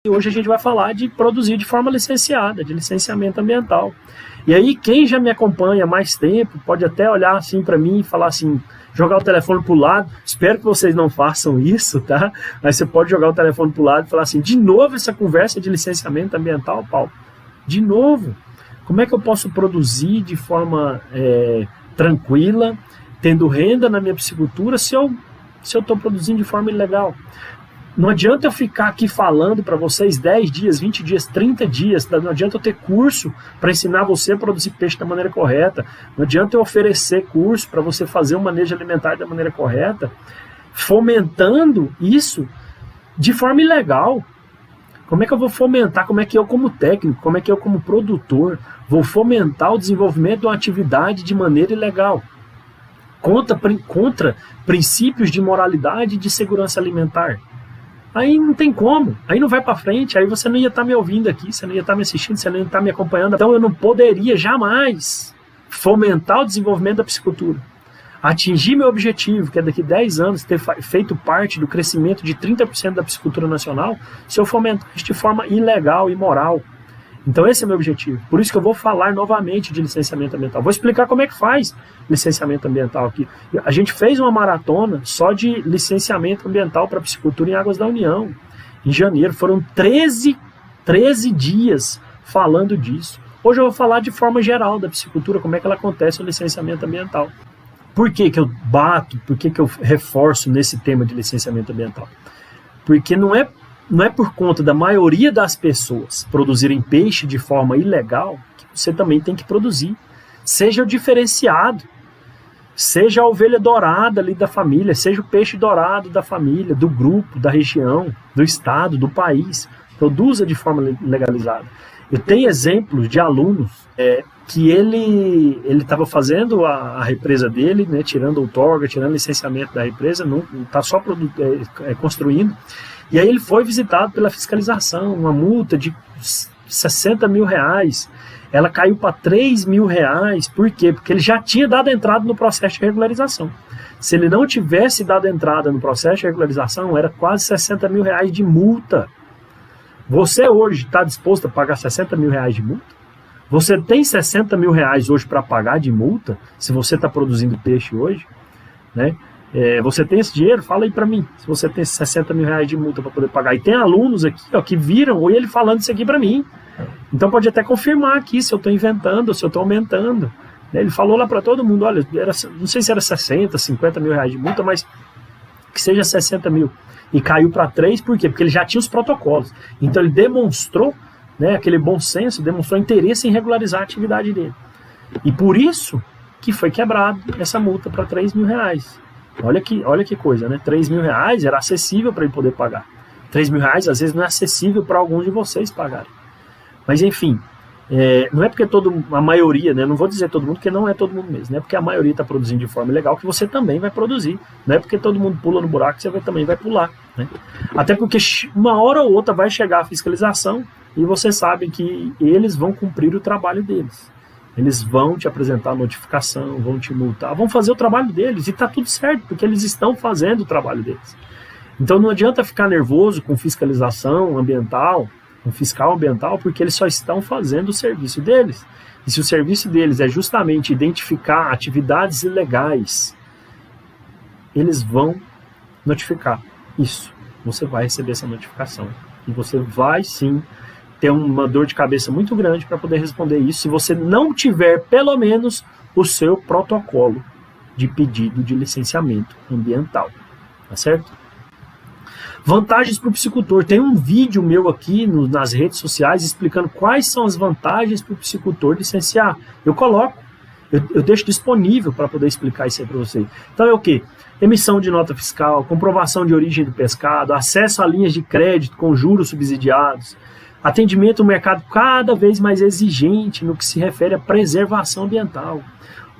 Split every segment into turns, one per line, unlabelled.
E hoje a gente vai falar de produzir de forma licenciada, de licenciamento ambiental. E aí quem já me acompanha há mais tempo pode até olhar assim para mim e falar assim, jogar o telefone para o lado. Espero que vocês não façam isso, tá? Mas você pode jogar o telefone para o lado e falar assim, de novo essa conversa de licenciamento ambiental, Paulo? De novo? Como é que eu posso produzir de forma tranquila, tendo renda na minha piscicultura, se eu estou produzindo de forma ilegal? Não adianta eu ficar aqui falando para vocês 10 dias, 20 dias, 30 dias, não adianta eu ter curso para ensinar você a produzir peixe da maneira correta, não adianta eu oferecer curso para você fazer um manejo alimentar da maneira correta, fomentando isso de forma ilegal. Como é que eu vou fomentar, como é que eu como técnico, como é que eu como produtor vou fomentar o desenvolvimento de uma atividade de maneira ilegal? Contra princípios de moralidade e de segurança alimentar. Aí não tem como, aí não vai para frente, aí você não ia estar me ouvindo aqui, você não ia estar me assistindo, você não ia estar me acompanhando. Então eu não poderia jamais fomentar o desenvolvimento da piscicultura, atingir meu objetivo, que é daqui a 10 anos ter feito parte do crescimento de 30% da piscicultura nacional, se eu fomentar isso de forma ilegal e imoral. Então esse é meu objetivo. Por isso que eu vou falar novamente de licenciamento ambiental. Vou explicar como é que faz licenciamento ambiental aqui. A gente fez uma maratona só de licenciamento ambiental para piscicultura em Águas da União, em janeiro. Foram 13 dias falando disso. Hoje eu vou falar de forma geral da piscicultura, como é que ela acontece o licenciamento ambiental. Por que que eu bato, por que que eu reforço nesse tema de licenciamento ambiental? Porque não é por conta da maioria das pessoas produzirem peixe de forma ilegal que você também tem que produzir. Seja o diferenciado, seja a ovelha dourada ali da família, seja o peixe dourado da família, do grupo, da região, do estado, do país. Produza de forma legalizada. Eu tenho exemplos de alunos que ele estava fazendo a represa dele, né, tirando outorga, tirando licenciamento da represa, não está só construindo. E aí ele foi visitado pela fiscalização, uma multa de 60 mil reais. Ela caiu para 3 mil reais. Por quê? Porque ele já tinha dado entrada no processo de regularização. Se ele não tivesse dado entrada no processo de regularização, era quase 60 mil reais de multa. Você hoje está disposto a pagar 60 mil reais de multa? Você tem 60 mil reais hoje para pagar de multa, se você está produzindo peixe hoje, né? Você tem esse dinheiro? Fala aí para mim, se você tem 60 mil reais de multa para poder pagar. E tem alunos aqui que viram ele falando isso aqui para mim. Então pode até confirmar aqui se eu estou inventando ou se eu estou aumentando. Ele falou lá para todo mundo, olha, não sei se era 60, 50 mil reais de multa, mas que seja 60 mil. E caiu para 3, por quê? Porque ele já tinha os protocolos. Então ele demonstrou, né, aquele bom senso, demonstrou interesse em regularizar a atividade dele. E por isso que foi quebrado essa multa para 3 mil reais. Olha que coisa, né? 3 mil reais era acessível para ele poder pagar. 3 mil reais às vezes não é acessível para alguns de vocês pagarem. Mas enfim, não é porque a maioria, né? Não vou dizer todo mundo, porque não é todo mundo mesmo. Não é porque a maioria está produzindo de forma ilegal que você também vai produzir. Não é porque todo mundo pula no buraco que você também vai pular, né? Até porque uma hora ou outra vai chegar a fiscalização e vocês sabem que eles vão cumprir o trabalho deles. Eles vão te apresentar a notificação, vão te multar, vão fazer o trabalho deles e está tudo certo, porque eles estão fazendo o trabalho deles. Então não adianta ficar nervoso com fiscalização ambiental, com fiscal ambiental, porque eles só estão fazendo o serviço deles. E se o serviço deles é justamente identificar atividades ilegais, eles vão notificar isso. Você vai receber essa notificação. E você vai sim ter uma dor de cabeça muito grande para poder responder isso, se você não tiver pelo menos o seu protocolo de pedido de licenciamento ambiental, tá certo? Vantagens para o piscicultor. Tem um vídeo meu aqui nas redes sociais explicando quais são as vantagens para o piscicultor licenciar. Eu coloco, eu deixo disponível para poder explicar isso aí para você. Então é o quê? Emissão de nota fiscal, comprovação de origem do pescado, acesso a linhas de crédito com juros subsidiados, atendimento ao mercado cada vez mais exigente no que se refere à preservação ambiental.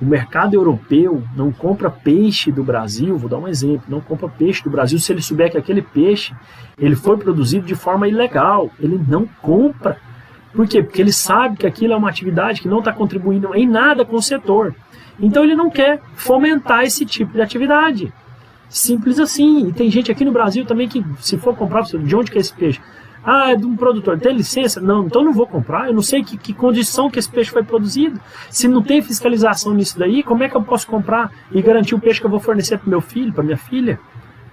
O mercado europeu não compra peixe do Brasil, vou dar um exemplo, não compra peixe do Brasil se ele souber que aquele peixe ele foi produzido de forma ilegal. Ele não compra. Por quê? Porque ele sabe que aquilo é uma atividade que não está contribuindo em nada com o setor. Então ele não quer fomentar esse tipo de atividade. Simples assim. E tem gente aqui no Brasil também que, se for comprar, de onde que é esse peixe? Ah, é de um produtor, tem licença? Não, então não vou comprar, eu não sei que condição que esse peixe foi produzido. Se não tem fiscalização nisso daí, como é que eu posso comprar e garantir o peixe que eu vou fornecer para meu filho, para minha filha?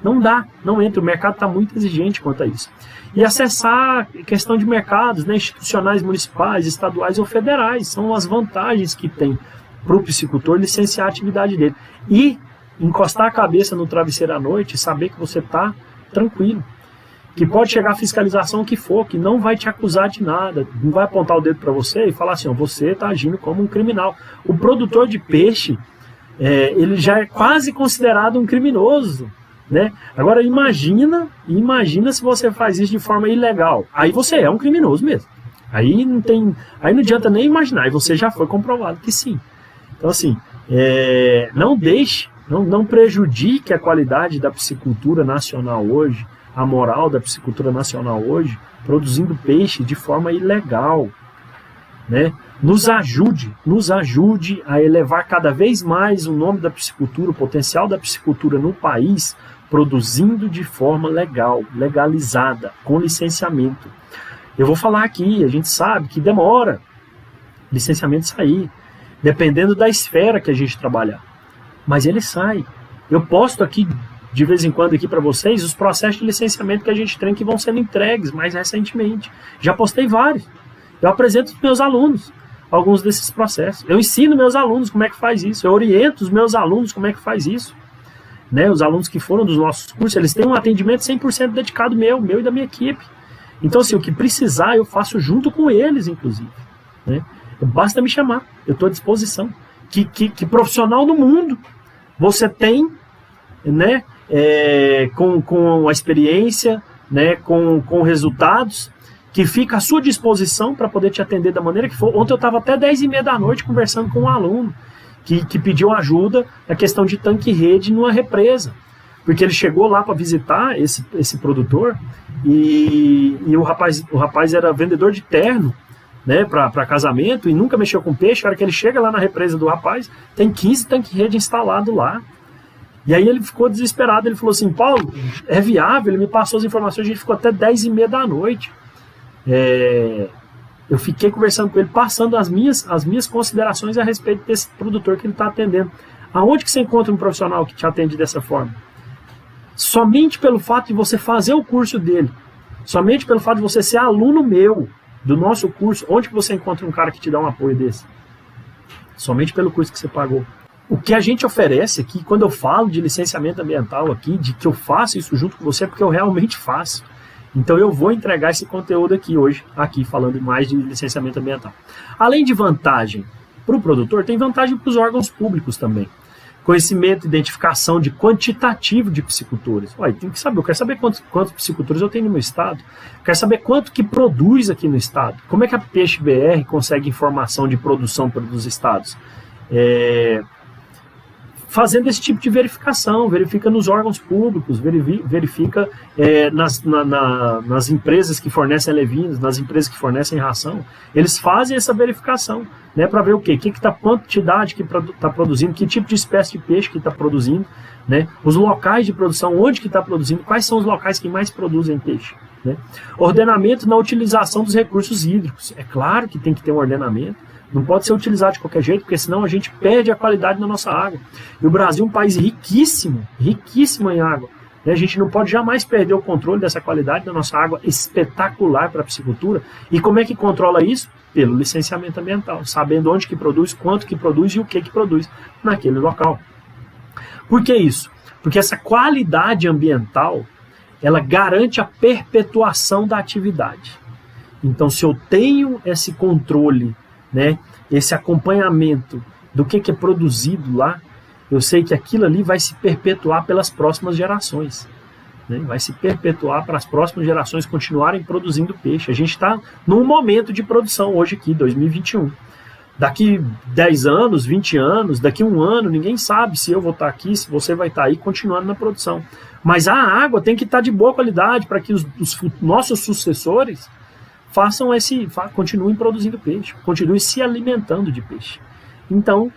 Não dá, não entra, o mercado está muito exigente quanto a isso. E acessar questão de mercados, né, institucionais, municipais, estaduais ou federais, são as vantagens que tem para o piscicultor licenciar a atividade dele. E encostar a cabeça no travesseiro à noite e saber que você está tranquilo. Que pode chegar a fiscalização que for, que não vai te acusar de nada, não vai apontar o dedo para você e falar assim, ó, você está agindo como um criminal. O produtor de peixe, ele já é quase considerado um criminoso, né? Agora imagina se você faz isso de forma ilegal. Aí você é um criminoso mesmo. Aí não adianta nem imaginar, e você já foi comprovado que sim. Então assim, não prejudique a qualidade da piscicultura nacional hoje, a moral da piscicultura nacional hoje, produzindo peixe de forma ilegal, né? Nos ajude a elevar cada vez mais o nome da piscicultura, o potencial da piscicultura no país, produzindo de forma legal, legalizada, com licenciamento. Eu vou falar aqui, a gente sabe que demora licenciamento sair, dependendo da esfera que a gente trabalhar, mas ele sai. Eu posto aqui de vez em quando aqui para vocês os processos de licenciamento que a gente tem que vão sendo entregues mais recentemente. Já postei vários. Eu apresento para os meus alunos alguns desses processos. Eu ensino meus alunos como é que faz isso. Eu oriento os meus alunos como é que faz isso. Né? Os alunos que foram dos nossos cursos, eles têm um atendimento 100% dedicado meu e da minha equipe. Então, assim, o que precisar eu faço junto com eles, inclusive. Né? Basta me chamar, eu estou à disposição. Que profissional no mundo você tem, né? Com a experiência, né, com resultados, que fica à sua disposição para poder te atender da maneira que for. Ontem eu estava até 10h30 da noite conversando com um aluno que pediu ajuda na questão de tanque-rede numa represa, porque ele chegou lá para visitar esse produtor e o rapaz era vendedor de terno, né, para casamento e nunca mexeu com peixe. A hora que ele chega lá na represa do rapaz, tem 15 tanque-rede instalado lá. E aí ele ficou desesperado, ele falou assim, Paulo, é viável? Ele me passou as informações, a gente ficou até 10h30 da noite. Eu fiquei conversando com ele, passando as minhas considerações a respeito desse produtor que ele está atendendo. Aonde que você encontra um profissional que te atende dessa forma? Somente pelo fato de você fazer o curso dele, somente pelo fato de você ser aluno meu, do nosso curso, onde que você encontra um cara que te dá um apoio desse? Somente pelo curso que você pagou. O que a gente oferece aqui, quando eu falo de licenciamento ambiental aqui, de que eu faço isso junto com você, é porque eu realmente faço. Então eu vou entregar esse conteúdo aqui hoje, aqui falando mais de licenciamento ambiental. Além de vantagem para o produtor, tem vantagem para os órgãos públicos também. Conhecimento, identificação de quantitativo de piscicultores. Olha, tem que saber, eu quero saber quantos piscicultores eu tenho no meu estado, quero saber quanto que produz aqui no estado. Como é que a Peixe BR consegue informação de produção dos estados? Fazendo esse tipo de verificação, verifica nos órgãos públicos, verifica nas empresas que fornecem alevinos, nas empresas que fornecem ração, eles fazem essa verificação, né, para ver o quê? Quantidade que está produzindo, que tipo de espécie de peixe que está produzindo, né, os locais de produção, onde que está produzindo, quais são os locais que mais produzem peixe. Né? Ordenamento na utilização dos recursos hídricos. É claro que tem que ter um ordenamento. Não pode ser utilizado de qualquer jeito, porque senão a gente perde a qualidade da nossa água. E o Brasil é um país riquíssimo em água. A gente não pode jamais perder o controle dessa qualidade da nossa água espetacular para a piscicultura. E como é que controla isso? Pelo licenciamento ambiental, sabendo onde que produz, quanto que produz e o que produz naquele local. Por que isso? Porque essa qualidade ambiental, ela garante a perpetuação da atividade. Então, se eu tenho esse controle, né, esse acompanhamento do que é produzido lá, eu sei que aquilo ali vai se perpetuar pelas próximas gerações, né? Vai se perpetuar para as próximas gerações continuarem produzindo peixe. A gente está num momento de produção hoje aqui, 2021. Daqui 10 anos, 20 anos, daqui um ano, ninguém sabe se eu vou estar aqui, se você vai estar aí continuando na produção. Mas a água tem que estar de boa qualidade para que os nossos sucessores continuem produzindo peixe, continuem se alimentando de peixe. Então,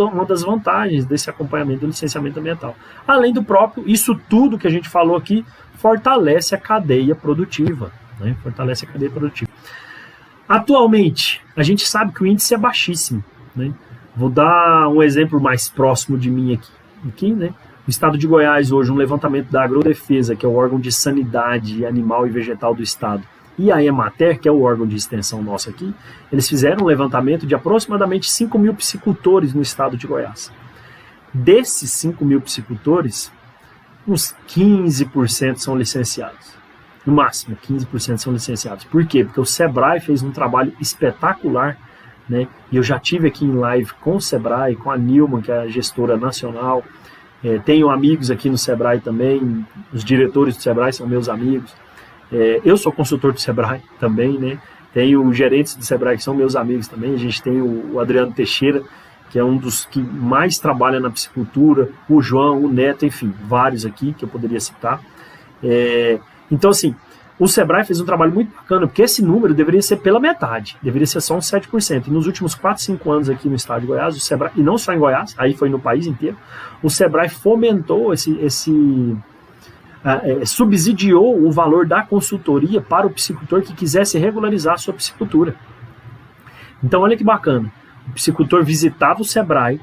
uma das vantagens desse acompanhamento do licenciamento ambiental. Além do próprio, isso tudo que a gente falou aqui, fortalece a cadeia produtiva. né? Fortalece a cadeia produtiva. Atualmente, a gente sabe que o índice é baixíssimo, né? Vou dar um exemplo mais próximo de mim aqui, né? O estado de Goiás hoje, um levantamento da Agrodefesa, que é o órgão de sanidade animal e vegetal do estado, e a Emater, que é o órgão de extensão nosso aqui, eles fizeram um levantamento de aproximadamente 5 mil piscicultores no estado de Goiás. Desses 5 mil piscicultores, uns 15% são licenciados. No máximo, 15% são licenciados. Por quê? Porque o Sebrae fez um trabalho espetacular, né? E eu já tive aqui em live com o Sebrae, com a Nilma, que é a gestora nacional. Tenho amigos aqui no Sebrae também, os diretores do Sebrae são meus amigos. Eu sou consultor do Sebrae também, né? Tenho gerentes do Sebrae que são meus amigos também. A gente tem o Adriano Teixeira, que é um dos que mais trabalha na piscicultura, o João, o Neto, enfim, vários aqui que eu poderia citar. Então, assim, o Sebrae fez um trabalho muito bacana, porque esse número deveria ser pela metade, deveria ser só uns 7%. E nos últimos 4, 5 anos aqui no estado de Goiás, o Sebrae, e não só em Goiás, aí foi no país inteiro, o Sebrae fomentou subsidiou o valor da consultoria para o piscicultor que quisesse regularizar a sua piscicultura. Então, olha que bacana. O piscicultor visitava o Sebrae,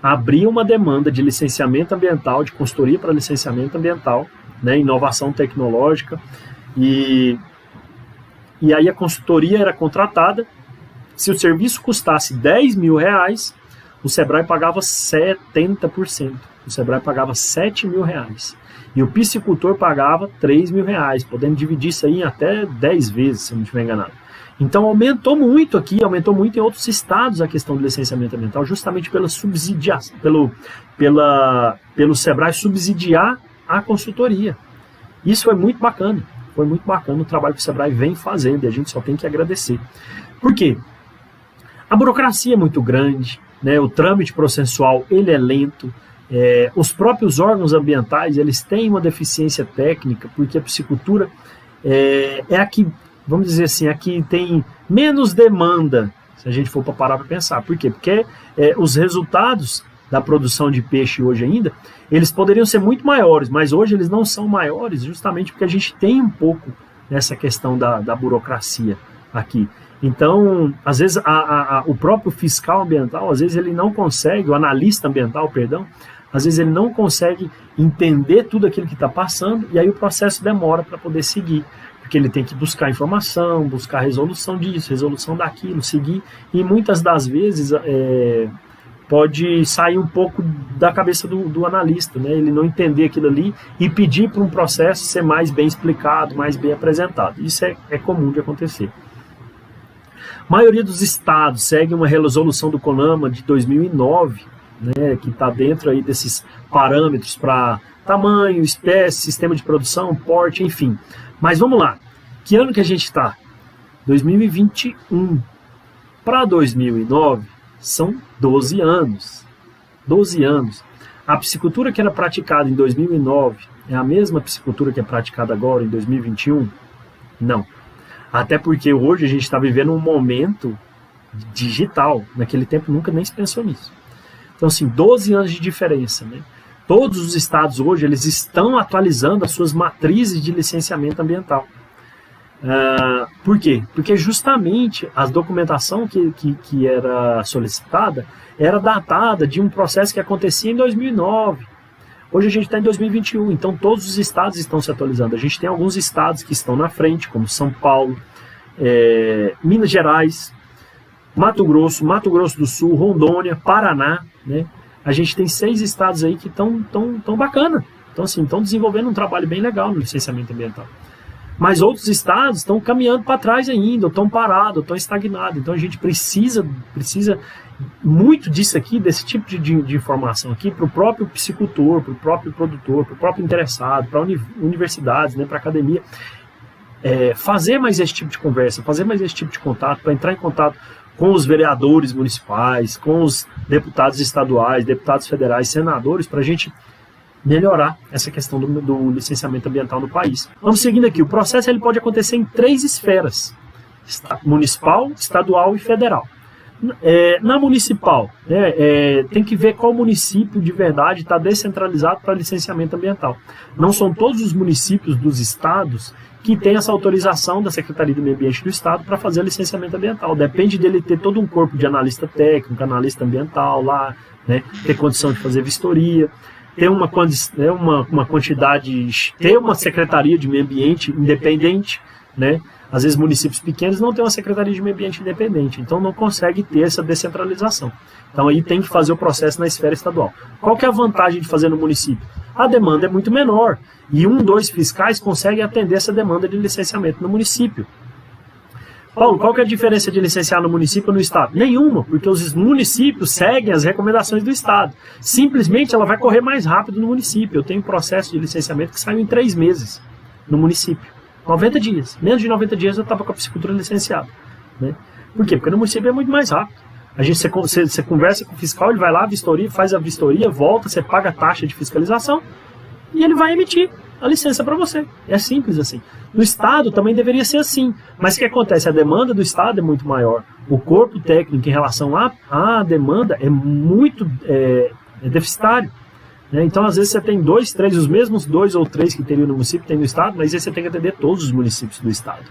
abria uma demanda de licenciamento ambiental, de consultoria para licenciamento ambiental, né, inovação tecnológica, e aí a consultoria era contratada. Se o serviço custasse R$10 mil, o Sebrae pagava 70%. O Sebrae pagava R$7 mil. E o piscicultor pagava R$3 mil, podendo dividir isso aí em até 10 vezes, se eu não estiver enganado. Então aumentou muito aqui, aumentou muito em outros estados a questão do licenciamento ambiental, justamente pela subsidiação, pelo Sebrae subsidiar a consultoria. Isso foi muito bacana o trabalho que o Sebrae vem fazendo, e a gente só tem que agradecer. Por quê? A burocracia é muito grande, né? O trâmite processual ele é lento, os próprios órgãos ambientais eles têm uma deficiência técnica, porque a piscicultura é a que, vamos dizer assim, a que tem menos demanda, se a gente for para parar para pensar. Por quê? Porque os resultados da produção de peixe hoje ainda, eles poderiam ser muito maiores, mas hoje eles não são maiores, justamente porque a gente tem um pouco nessa questão da burocracia aqui. Então, às vezes, o próprio fiscal ambiental, às vezes ele não consegue, o analista ambiental, perdão, às vezes ele não consegue entender tudo aquilo que está passando, e aí o processo demora para poder seguir, porque ele tem que buscar informação, buscar resolução disso, resolução daquilo, seguir, e muitas das vezes pode sair um pouco da cabeça do analista, né? Ele não entender aquilo ali e pedir para um processo ser mais bem explicado, mais bem apresentado. Isso é comum de acontecer. A maioria dos estados segue uma resolução do CONAMA de 2009, né, que está dentro aí desses parâmetros para tamanho, espécie, sistema de produção, porte, enfim. Mas vamos lá. Que ano que a gente está? 2021. Para 2009, são 12 anos. 12 anos. A piscicultura que era praticada em 2009 é a mesma piscicultura que é praticada agora em 2021? Não. Até porque hoje a gente está vivendo um momento digital. Naquele tempo nunca nem se pensou nisso. Então, assim, 12 anos de diferença, né? Todos os estados hoje eles estão atualizando as suas matrizes de licenciamento ambiental. Por quê? Porque justamente a documentação que era solicitada era datada de um processo que acontecia em 2009. Hoje a gente está em 2021, então todos os estados estão se atualizando. A gente tem alguns estados que estão na frente, como São Paulo, Minas Gerais, Mato Grosso do Sul, Rondônia, Paraná, né? A gente tem 6 estados aí que estão tão bacana. Então, assim, estão desenvolvendo um trabalho bem legal no licenciamento ambiental. Mas outros estados estão caminhando para trás ainda, ou estão parados, ou estão estagnados. Então a gente precisa muito disso aqui, desse tipo de informação aqui, para o próprio piscicultor, para o próprio produtor, para o próprio interessado, para universidades, né, para a academia. Fazer mais esse tipo de conversa, fazer mais esse tipo de contato, para entrar em contato com os vereadores municipais, com os deputados estaduais, deputados federais, senadores, para a gente melhorar essa questão do licenciamento ambiental no país. Vamos seguindo aqui. O processo ele pode acontecer em 3 esferas: municipal, estadual e federal. Na municipal, tem que ver qual município de verdade está descentralizado para licenciamento ambiental. Não são todos os municípios dos estados que tem essa autorização da Secretaria do Meio Ambiente do Estado para fazer licenciamento ambiental. Depende dele ter todo um corpo de analista técnico, analista ambiental lá, né, ter condição de fazer vistoria, ter uma quantidade, ter uma Secretaria de Meio Ambiente independente, né? Às vezes municípios pequenos não têm uma Secretaria de Meio Ambiente independente, então não consegue ter essa descentralização. Então aí tem que fazer o processo na esfera estadual. Qual que é a vantagem de fazer no município? A demanda é muito menor e 2 fiscais conseguem atender essa demanda de licenciamento no município. Paulo, qual que é a diferença de licenciar no município ou no estado? Nenhuma, porque os municípios seguem as recomendações do estado. Simplesmente ela vai correr mais rápido no município. Eu tenho um processo de licenciamento que saiu em 3 meses no município. 90 dias. Menos de 90 dias eu estava com a piscicultura licenciada. Né? Por quê? Porque no município é muito mais rápido. Você conversa com o fiscal, ele vai lá, vistoria, faz a vistoria, volta, você paga a taxa de fiscalização e ele vai emitir a licença para você. É simples assim. No estado também deveria ser assim. Mas o que acontece? A demanda do estado é muito maior. O corpo técnico em relação à demanda é muito deficitário. Né? Então, às vezes, você tem 2, 3, os mesmos 2 ou 3 que teria no município, tem no estado, mas aí você tem que atender todos os municípios do estado.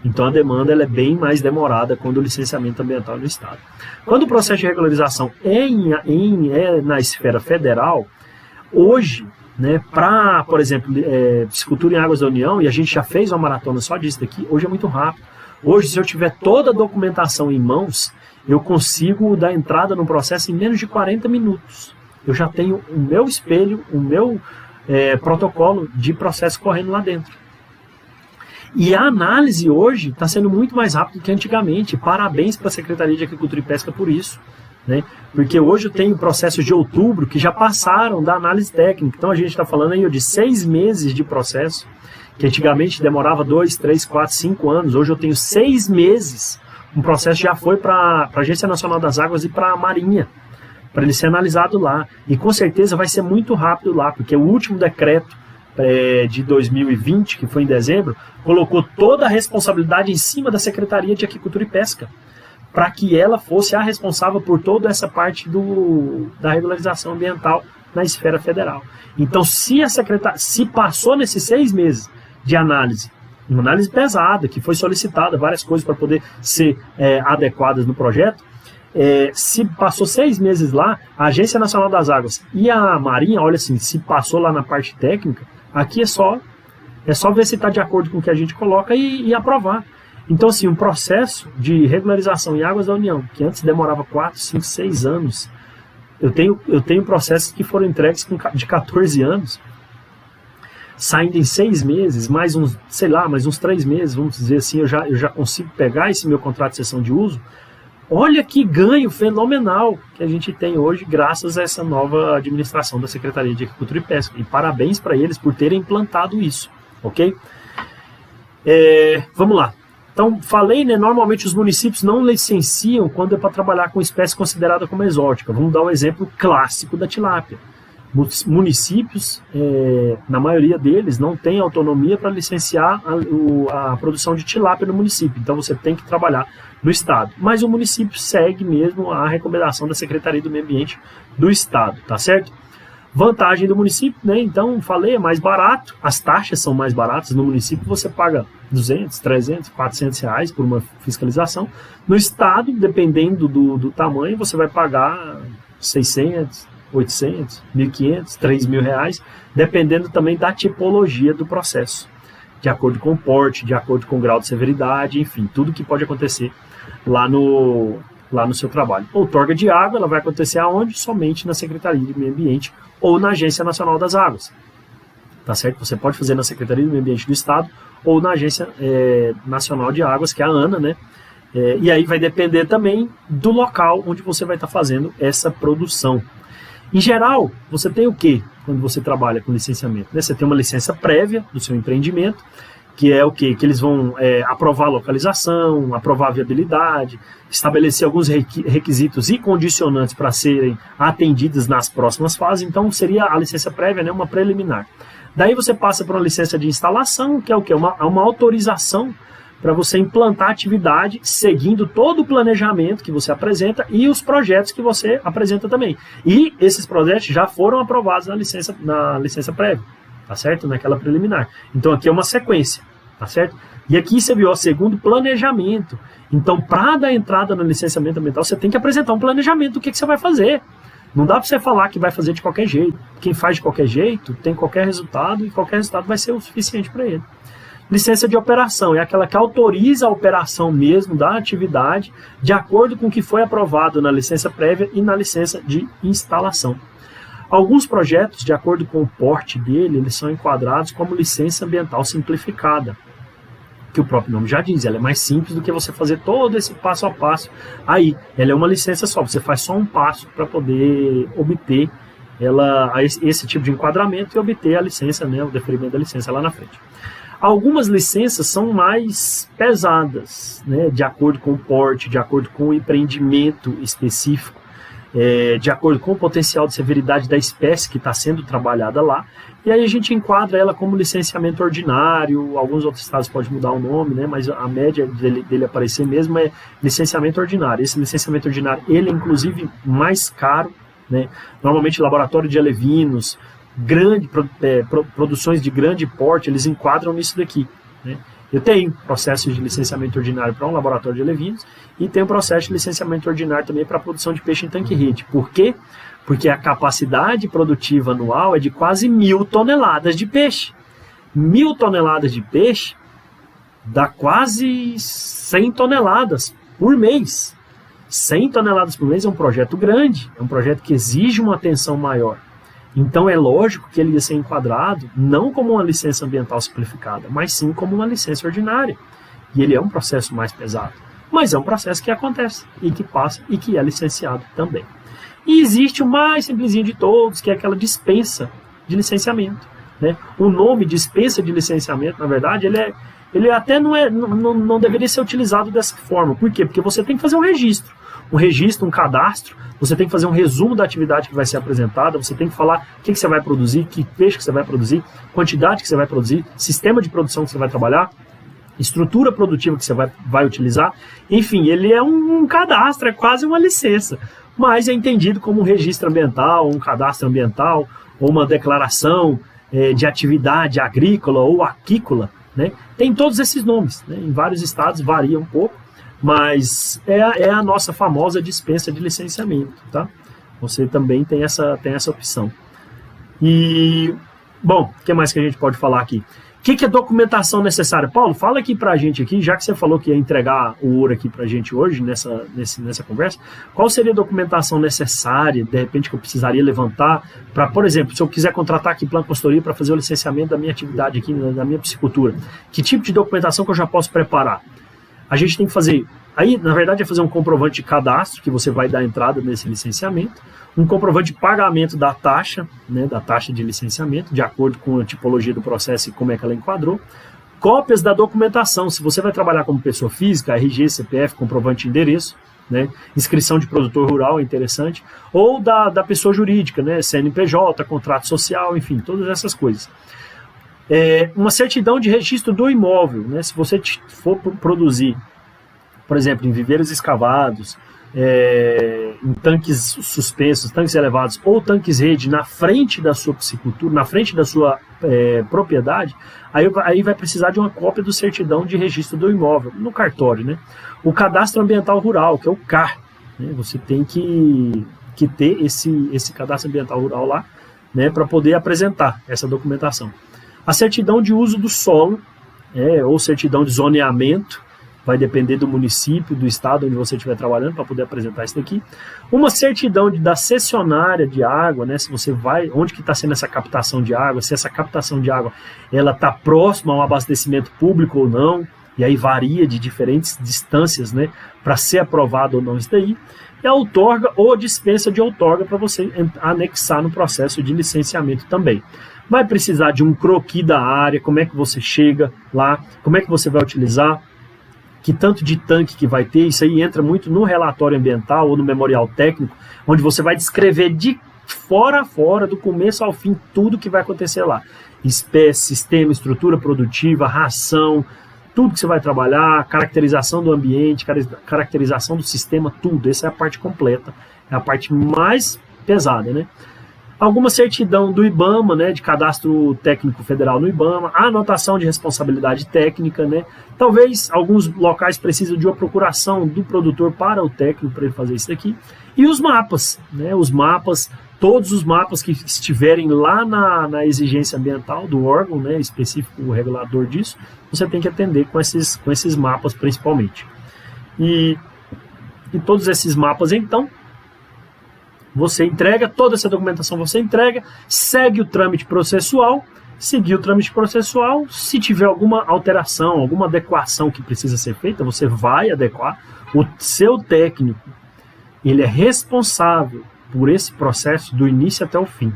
Então, a demanda ela é bem mais demorada quando o licenciamento ambiental é no estado. Quando o processo de regularização é na esfera federal, hoje, né, para, por exemplo, piscicultura em águas da União, e a gente já fez uma maratona só disso daqui, hoje é muito rápido. Hoje, se eu tiver toda a documentação em mãos, eu consigo dar entrada no processo em menos de 40 minutos. Eu já tenho o meu espelho, o meu protocolo de processo correndo lá dentro. E a análise hoje está sendo muito mais rápida do que antigamente. Parabéns para a Secretaria de Agricultura e Pesca por isso. Né? Porque hoje eu tenho processos de outubro que já passaram da análise técnica. Então a gente está falando aí de 6 meses de processo, que antigamente demorava 2, 3, 4, 5 anos. Hoje eu tenho 6 meses. Um processo já foi para a Agência Nacional das Águas e para a Marinha, para ele ser analisado lá. E com certeza vai ser muito rápido lá, porque o último decreto de 2020, que foi em dezembro, colocou toda a responsabilidade em cima da Secretaria de Agricultura e Pesca, para que ela fosse a responsável por toda essa parte da regularização ambiental na esfera federal. Então, se passou nesses 6 meses de análise, uma análise pesada, que foi solicitada, várias coisas para poder ser adequadas no projeto, se passou 6 meses lá, a Agência Nacional das Águas e a Marinha, olha assim, se passou lá na parte técnica, aqui é só ver se está de acordo com o que a gente coloca e aprovar. Então, assim, um processo de regularização em águas da União, que antes demorava 4, 5, 6 anos, eu tenho processos que foram entregues de 14 anos, saindo em 6 meses, mais uns 3 meses, vamos dizer assim, eu já consigo pegar esse meu contrato de cessão de uso. Olha que ganho fenomenal que a gente tem hoje graças a essa nova administração da Secretaria de Agricultura e Pesca. E parabéns para eles por terem implantado isso, ok? Vamos lá. Então, falei, né, normalmente os municípios não licenciam quando é para trabalhar com espécie considerada como exótica. Vamos dar um exemplo clássico da tilápia. Municípios, na maioria deles, não tem autonomia para licenciar a produção de tilápia no município. Então você tem que trabalhar no estado. Mas o município segue mesmo a recomendação da Secretaria do Meio Ambiente do estado, tá certo? Vantagem do município, né? Então, falei, é mais barato, as taxas são mais baratas. No município você paga 200, 300, 400 reais por uma fiscalização. No estado, dependendo do tamanho, você vai pagar 600, 800, 1.500, 3.000 reais, dependendo também da tipologia do processo, de acordo com o porte, de acordo com o grau de severidade, enfim, tudo que pode acontecer lá no seu trabalho. Outorga de água, ela vai acontecer aonde? Somente na Secretaria de Meio Ambiente ou na Agência Nacional das Águas. Tá certo? Você pode fazer na Secretaria do Meio Ambiente do Estado ou na Agência Nacional de Águas, que é a ANA, né? E aí vai depender também do local onde você vai estar fazendo essa produção. Em geral, você tem o quê quando você trabalha com licenciamento? Né? Você tem uma licença prévia do seu empreendimento, que é o quê? Que eles vão aprovar a localização, aprovar a viabilidade, estabelecer alguns requisitos e condicionantes para serem atendidos nas próximas fases. Então, seria a licença prévia, né? Uma preliminar. Daí você passa para uma licença de instalação, que é o quê? Uma autorização para você implantar a atividade seguindo todo o planejamento que você apresenta e os projetos que você apresenta também. E esses projetos já foram aprovados na licença prévia, tá certo? Naquela preliminar. Então aqui é uma sequência, tá certo? E aqui você viu, ó, segundo planejamento. Então, para dar entrada no licenciamento ambiental, você tem que apresentar um planejamento do que você vai fazer. Não dá para você falar que vai fazer de qualquer jeito. Quem faz de qualquer jeito tem qualquer resultado e qualquer resultado vai ser o suficiente para ele. Licença de operação é aquela que autoriza a operação mesmo da atividade de acordo com o que foi aprovado na licença prévia e na licença de instalação. Alguns projetos, de acordo com o porte dele, eles são enquadrados como licença ambiental simplificada, que o próprio nome já diz, ela é mais simples do que você fazer todo esse passo a passo aí. Ela é uma licença só, você faz só um passo para poder obter esse tipo de enquadramento e obter a licença, né, o deferimento da licença lá na frente. Algumas licenças são mais pesadas, né, de acordo com o porte, de acordo com o empreendimento específico, de acordo com o potencial de severidade da espécie que está sendo trabalhada lá, e aí a gente enquadra ela como licenciamento ordinário. Alguns outros estados podem mudar o nome, né, mas a média dele aparecer mesmo é licenciamento ordinário. Esse licenciamento ordinário, ele é inclusive mais caro, né, normalmente laboratório de alevinos, produções de grande porte, eles enquadram nisso daqui, né. Eu tenho processo de licenciamento ordinário para um laboratório de alevinos e tenho processo de licenciamento ordinário também para a produção de peixe em tanque-rede. Por quê? Porque a capacidade produtiva anual é de quase 1.000 toneladas de peixe. 1.000 toneladas de peixe dá quase 100 toneladas por mês. 100 toneladas por mês é um projeto grande, é um projeto que exige uma atenção maior. Então é lógico que ele ia ser enquadrado não como uma licença ambiental simplificada, mas sim como uma licença ordinária. E ele é um processo mais pesado, mas é um processo que acontece e que passa e que é licenciado também. E existe o mais simplesinho de todos, que é aquela dispensa de licenciamento, né? O nome dispensa de licenciamento, na verdade, ele até não deveria ser utilizado dessa forma. Por quê? Porque você tem que fazer um registro, um cadastro, você tem que fazer um resumo da atividade que vai ser apresentada, você tem que falar o que você vai produzir, que peixe que você vai produzir, quantidade que você vai produzir, sistema de produção que você vai trabalhar, estrutura produtiva que você vai utilizar. Enfim, ele é um cadastro, é quase uma licença, mas é entendido como um registro ambiental, um cadastro ambiental, ou uma declaração de atividade agrícola ou aquícola, né? Tem todos esses nomes, né? Em vários estados varia um pouco, mas é a nossa famosa dispensa de licenciamento, tá? Você também tem essa opção. E, bom, o que mais que a gente pode falar aqui? O que é documentação necessária? Paulo, fala aqui pra gente aqui, já que você falou que ia entregar o ouro aqui pra gente hoje, nessa conversa, qual seria a documentação necessária, de repente, que eu precisaria levantar para, por exemplo, se eu quiser contratar aqui plano consultoria para fazer o licenciamento da minha atividade aqui, da minha piscicultura, que tipo de documentação que eu já posso preparar? A gente tem que fazer, aí na verdade é fazer um comprovante de cadastro, que você vai dar entrada nesse licenciamento, um comprovante de pagamento da taxa, né, da taxa de licenciamento, de acordo com a tipologia do processo e como é que ela enquadrou, cópias da documentação, se você vai trabalhar como pessoa física, RG, CPF, comprovante de endereço, né, inscrição de produtor rural é interessante, ou da pessoa jurídica, né, CNPJ, contrato social, enfim, todas essas coisas. Uma certidão de registro do imóvel, né? Se você for produzir, por exemplo, em viveiros escavados, em tanques suspensos, tanques elevados ou tanques rede na frente da sua piscicultura, na frente da sua propriedade, aí vai precisar de uma cópia do certidão de registro do imóvel, no cartório, né? O cadastro ambiental rural, que é o CAR, né? Você tem que ter esse cadastro ambiental rural lá, né, para poder apresentar essa documentação. A certidão de uso do solo, ou certidão de zoneamento, vai depender do município, do estado onde você estiver trabalhando, para poder apresentar isso daqui. Uma certidão da cessionária de água, né, se você vai, onde que está sendo essa captação de água, se essa captação de água ela está próxima a um abastecimento público ou não, e aí varia de diferentes distâncias, né, para ser aprovado ou não isso daí. E a outorga ou a dispensa de outorga para você anexar no processo de licenciamento também. Vai precisar de um croquis da área, como é que você chega lá, como é que você vai utilizar, que tanto de tanque que vai ter, isso aí entra muito no relatório ambiental ou no memorial técnico, onde você vai descrever de fora a fora, do começo ao fim, tudo que vai acontecer lá. Espécie, sistema, estrutura produtiva, ração, tudo que você vai trabalhar, caracterização do ambiente, caracterização do sistema, tudo. Essa é a parte completa, é a parte mais pesada, né? alguma certidão do IBAMA, né, de cadastro técnico federal no IBAMA, a anotação de responsabilidade técnica, né, talvez alguns locais precisam de uma procuração do produtor para o técnico para ele fazer isso daqui, e os mapas, né, os mapas, todos os mapas que estiverem lá na exigência ambiental do órgão, né, específico, o regulador disso, você tem que atender com esses mapas principalmente. E todos esses mapas, então, você entrega, toda essa documentação você entrega, segue o trâmite processual, seguir o trâmite processual, se tiver alguma alteração, alguma adequação que precisa ser feita, você vai adequar. O seu técnico, ele é responsável por esse processo do início até o fim.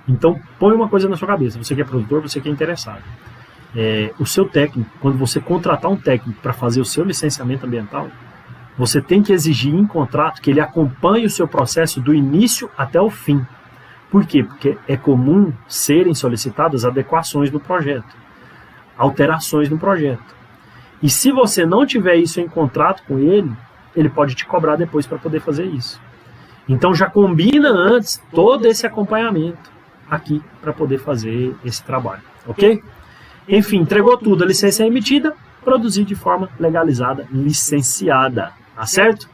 Então, põe uma coisa na sua cabeça, você que é produtor, você que é interessado. O seu técnico, quando você contratar um técnico para fazer o seu licenciamento ambiental, você tem que exigir em contrato que ele acompanhe o seu processo do início até o fim. Por quê? Porque é comum serem solicitadas adequações no projeto, alterações no projeto. E se você não tiver isso em contrato com ele, ele pode te cobrar depois para poder fazer isso. Então já combina antes todo esse acompanhamento aqui para poder fazer esse trabalho, ok? Enfim, entregou tudo, a licença é emitida, produzir de forma legalizada, licenciada. Tá certo?